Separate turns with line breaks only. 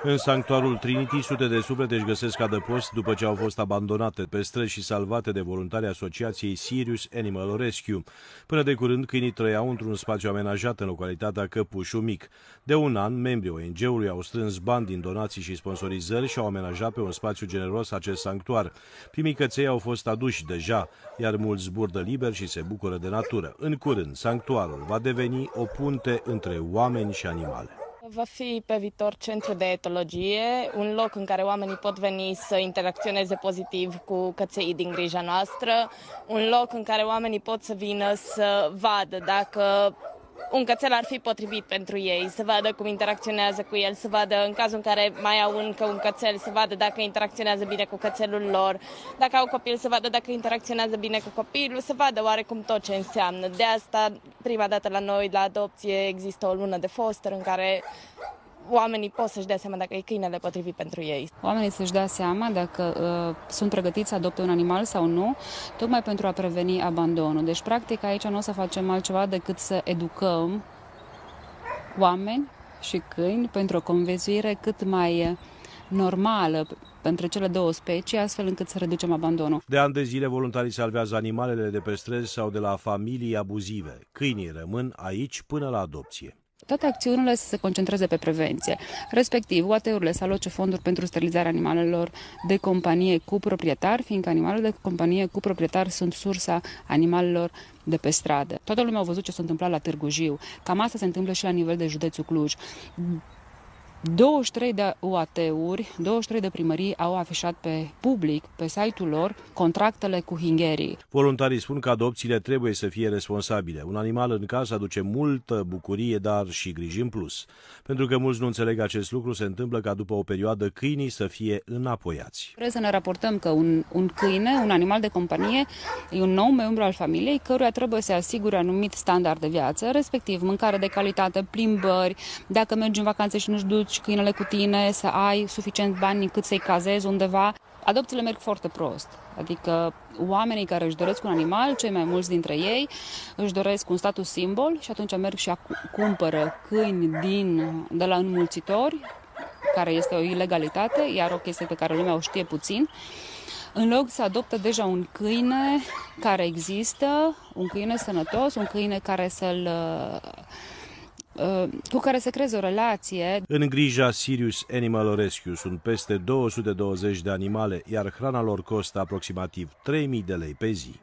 În sanctuarul Trinity, sute de suflete își găsesc adăpost după ce au fost abandonate pe străzi și salvate de voluntari asociației Serious Animal Rescue. Până de curând, câinii trăiau într-un spațiu amenajat în localitatea Căpușul Mic. De un an, membrii ONG-ului au strâns bani din donații și sponsorizări și au amenajat pe un spațiu generos acest sanctuar. Primii căței au fost aduși deja, iar mulți zburdă liber și se bucură de natură. În curând, sanctuarul va deveni o punte între oameni și animale.
Va fi pe viitor centru de etologie, un loc în care oamenii pot veni să interacționeze pozitiv cu căței din grija noastră, un loc în care oamenii pot să vină să vadă dacă un cățel ar fi potrivit pentru ei, să vadă cum interacționează cu el, să vadă în cazul în care mai au încă un cățel, să vadă dacă interacționează bine cu cățelul lor, dacă au copil, să vadă dacă interacționează bine cu copilul, să vadă oarecum tot ce înseamnă. De asta, prima dată la noi, la adopție, există o lună de foster în care oamenii pot să-și dea seama dacă e câinele potrivit pentru ei.
Oamenii să-și dea seama dacă sunt pregătiți să adopte un animal sau nu, tocmai pentru a preveni abandonul. Deci, practic, aici nu o să facem altceva decât să educăm oameni și câini pentru o conviețuire cât mai normală pentru cele două specii, astfel încât să reducem abandonul.
De ani de zile, voluntarii salvează animalele de pe străzi sau de la familii abuzive. Câinii rămân aici până la adopție.
Toate acțiunile să se concentreze pe prevenție, respectiv OAT-urile să aloce fonduri pentru sterilizarea animalelor de companie cu proprietar, fiindcă animalele de companie cu proprietar sunt sursa animalelor de pe stradă. Toată lumea a văzut ce s-a întâmplat la Târgu Jiu, cam asta se întâmplă și la nivel de județul Cluj. 23 de OAT-uri, 23 de primării au afișat pe public, pe site-ul lor, contractele cu hingherii.
Voluntarii spun că adopțiile trebuie să fie responsabile. Un animal în casă aduce multă bucurie, dar și griji în plus. Pentru că mulți nu înțeleg acest lucru, se întâmplă ca după o perioadă câinii să fie înapoiați.
Trebuie să ne raportăm că un câine, un animal de companie, e un nou membru al familiei, căruia trebuie să asigure anumit standard de viață, respectiv mâncare de calitate, plimbări, dacă mergi în vacanțe și nu-și duci câinele cu tine, să ai suficient bani încât să-i cazezi undeva. Adopțiile merg foarte prost. Adică oamenii care își doresc un animal, cei mai mulți dintre ei, își doresc un status simbol și atunci merg și cumpără câini de la înmulțitori, care este o ilegalitate, iar o chestie pe care lumea o știe puțin, în loc să adoptă deja un câine care există, un câine sănătos, un câine care cu care se creeze o relație.
În grija Serious Animal Rescue sunt peste 220 de animale, iar hrana lor costă aproximativ 3.000 de lei pe zi.